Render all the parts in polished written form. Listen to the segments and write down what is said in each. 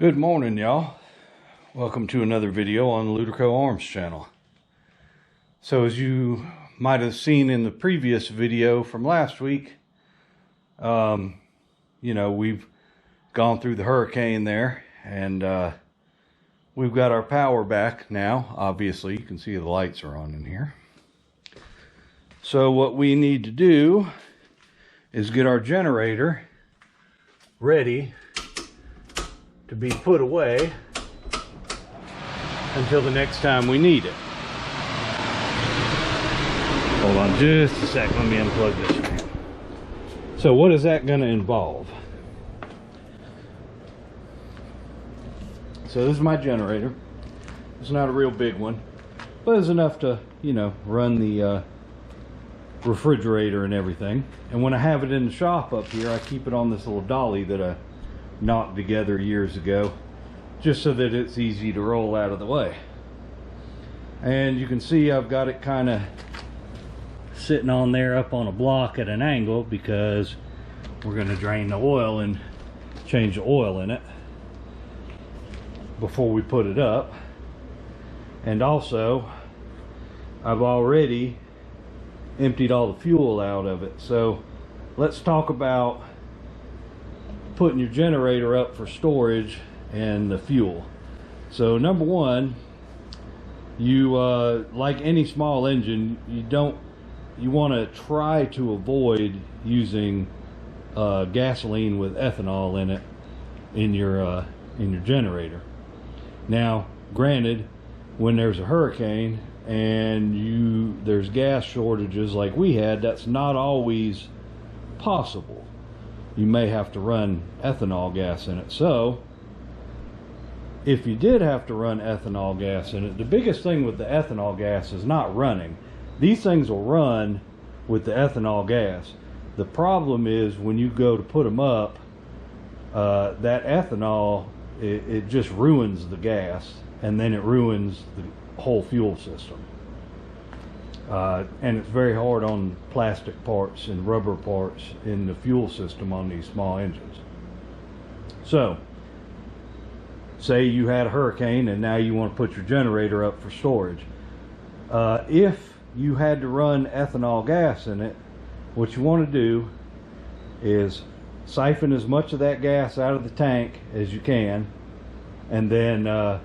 Good morning, y'all. Welcome to another video on the Luderco Arms channel. So as you might have seen in the previous video from last week, we've gone through the hurricane there, and we've got our power back now. Obviously, you can see the lights are on in here. So what we need to do is get our generator ready to be put away until the next time we need it. Hold on just a second, let me unplug this fan. So what is that going to involve? So this is my generator. It's not a real big one, but it's enough to, run the refrigerator and everything. And when I have it in the shop up here, I keep it on this little dolly that I knocked together years ago, just so that it's easy to roll out of the way. And you can see I've got it kind of sitting on there up on a block at an angle because we're going to drain the oil and change the oil in it before we put it up. And also I've already emptied all the fuel out of it. So let's talk about putting your generator up for storage and the fuel. So number one, you like any small engine, you want to try to avoid using gasoline with ethanol in it in your generator. Now granted, when there's a hurricane and there's gas shortages like we had, that's not always possible. You may have to run ethanol gas in it. So if you did have to run ethanol gas in it, the biggest thing with the ethanol gas is not running. These things will run with the ethanol gas. The problem is when you go to put them up, that ethanol, it just ruins the gas, and then it ruins the whole fuel system. And it's very hard on plastic parts and rubber parts in the fuel system on these small engines. So say you had a hurricane and now you want to put your generator up for storage. If you had to run ethanol gas in it, what you want to do is siphon as much of that gas out of the tank as you can, and then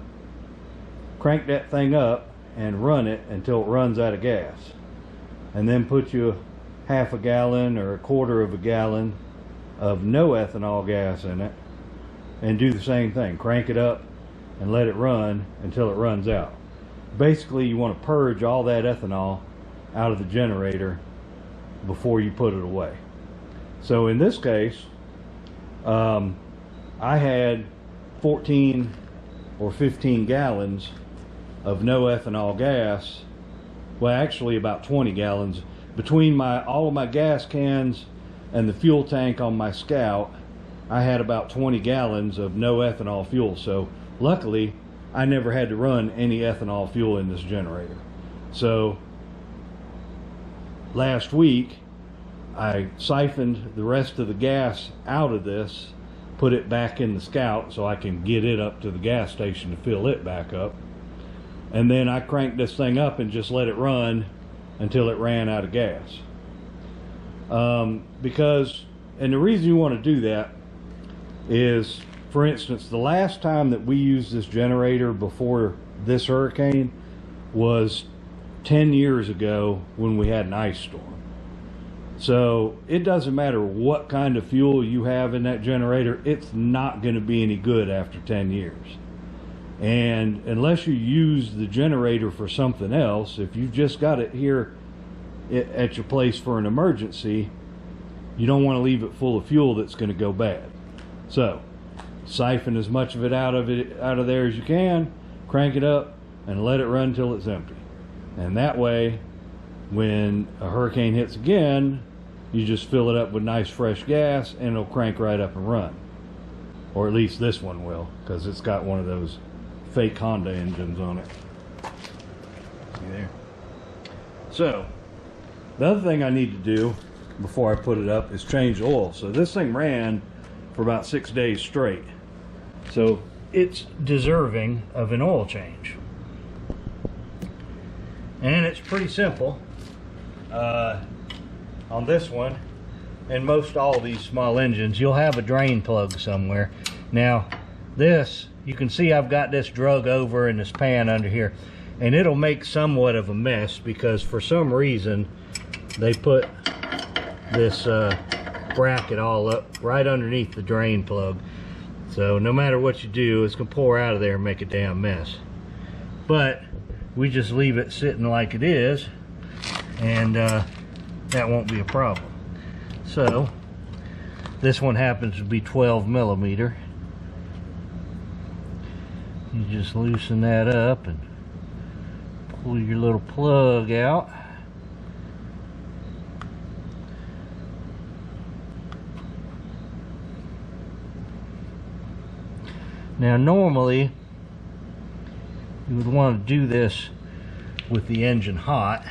crank that thing up and run it until it runs out of gas, and then put you half a gallon or a quarter of a gallon of no ethanol gas in it, and do the same thing. Crank it up and let it run until it runs out. Basically, you want to purge all that ethanol out of the generator before you put it away. So in this case, I had 14 or 15 gallons of no ethanol gas. Well, actually about 20 gallons between all of my gas cans and the fuel tank on my Scout. I had about 20 gallons of no ethanol fuel. So luckily I never had to run any ethanol fuel in this generator. So last week I siphoned the rest of the gas out of this, put it back in the Scout so I can get it up to the gas station to fill it back up. And then I cranked this thing up and just let it run until it ran out of gas. And the reason you want to do that is, for instance, the last time that we used this generator before this hurricane was 10 years ago when we had an ice storm. So it doesn't matter what kind of fuel you have in that generator, it's not going to be any good after 10 years. And unless you use the generator for something else, if you've just got it here at your place for an emergency, you don't want to leave it full of fuel that's going to go bad. So siphon as much of it out of there as you can, crank it up, and let it run till it's empty. And that way, when a hurricane hits again, you just fill it up with nice fresh gas and it'll crank right up and run. Or at least this one will, because it's got one of those fake Honda engines on it. See there? So the other thing I need to do before I put it up is change the oil. So this thing ran for about 6 days straight. So it's deserving of an oil change. And it's pretty simple on this one. And most all these small engines, you'll have a drain plug somewhere. Now this, you can see I've got this drug over in this pan under here, and it'll make somewhat of a mess because for some reason they put this bracket all up right underneath the drain plug. So no matter what you do, it's gonna pour out of there and make a damn mess. But we just leave it sitting like it is, and that won't be a problem. So this one happens to be 12 millimeter. You just loosen that up and pull your little plug out. Now normally you would want to do this with the engine hot,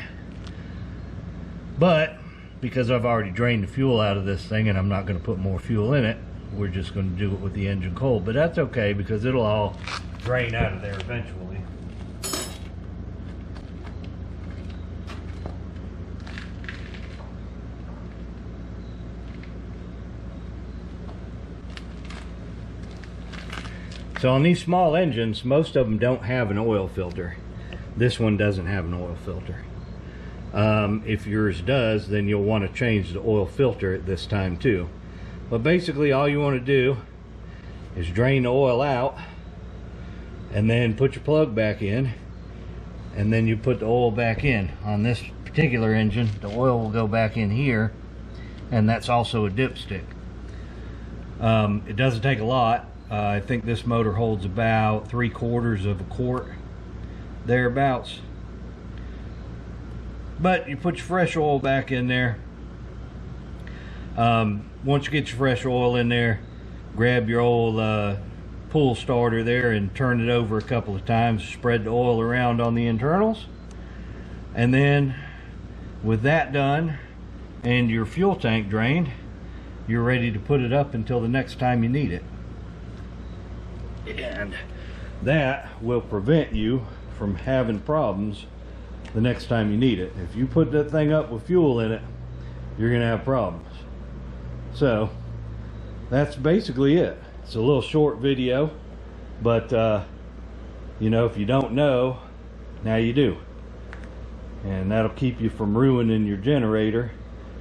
but because I've already drained the fuel out of this thing and I'm not going to put more fuel in it, we're just going to do it with the engine cold. But that's okay because it'll all drain out of there eventually. So on these small engines, most of them don't have an oil filter. This one doesn't have an oil filter. If yours does, then you'll want to change the oil filter at this time too. But basically all you want to do is drain the oil out and then put your plug back in, and then you put the oil back in. On this particular engine, the oil will go back in here, and that's also a dipstick. It doesn't take a lot. I think this motor holds about 3/4 of a quart, thereabouts. But you put your fresh oil back in there. Once you get your fresh oil in there, grab your old pull starter there and turn it over a couple of times. Spread the oil around on the internals, and then with that done and your fuel tank drained, you're ready to put it up until the next time you need it. And that will prevent you from having problems the next time you need it. If you put that thing up with fuel in it, you're gonna have problems. So that's basically it. It's a little short video, but you know, if you don't know, now you do. And that'll keep you from ruining your generator,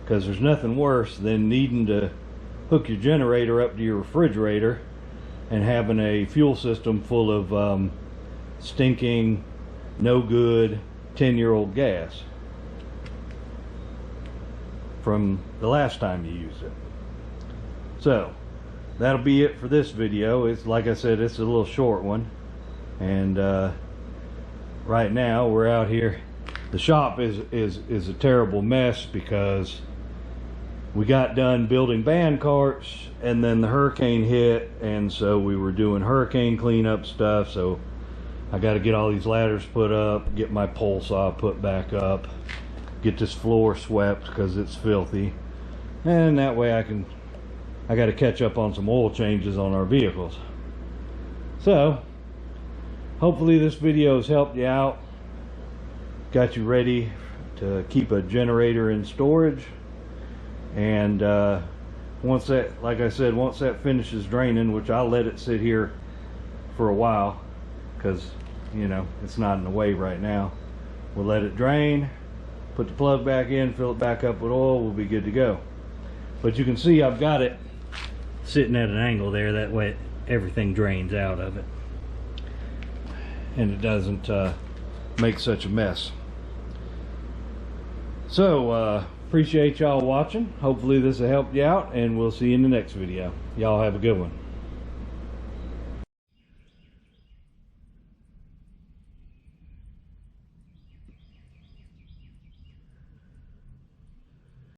because there's nothing worse than needing to hook your generator up to your refrigerator and having a fuel system full of stinking, no good 10-year-old gas from the last time you used it. So that'll be it for this video. It's like I said, it's a little short one, and right now we're out here. The shop is a terrible mess because we got done building band carts and then the hurricane hit, and so we were doing hurricane cleanup stuff. So I got to get all these ladders put up, get my pole saw put back up, get this floor swept because it's filthy, and that way I got to catch up on some oil changes on our vehicles. So hopefully this video has helped you out, got you ready to keep a generator in storage. And once that, like I said, once that finishes draining, which I'll let it sit here for a while because, you know, it's not in the way right now, we'll let it drain, put the plug back in, fill it back up with oil, we'll be good to go. But you can see I've got it sitting at an angle there, that way everything drains out of it and it doesn't make such a mess. So appreciate y'all watching. Hopefully this will help you out, and we'll see you in the next video. Y'all have a good one.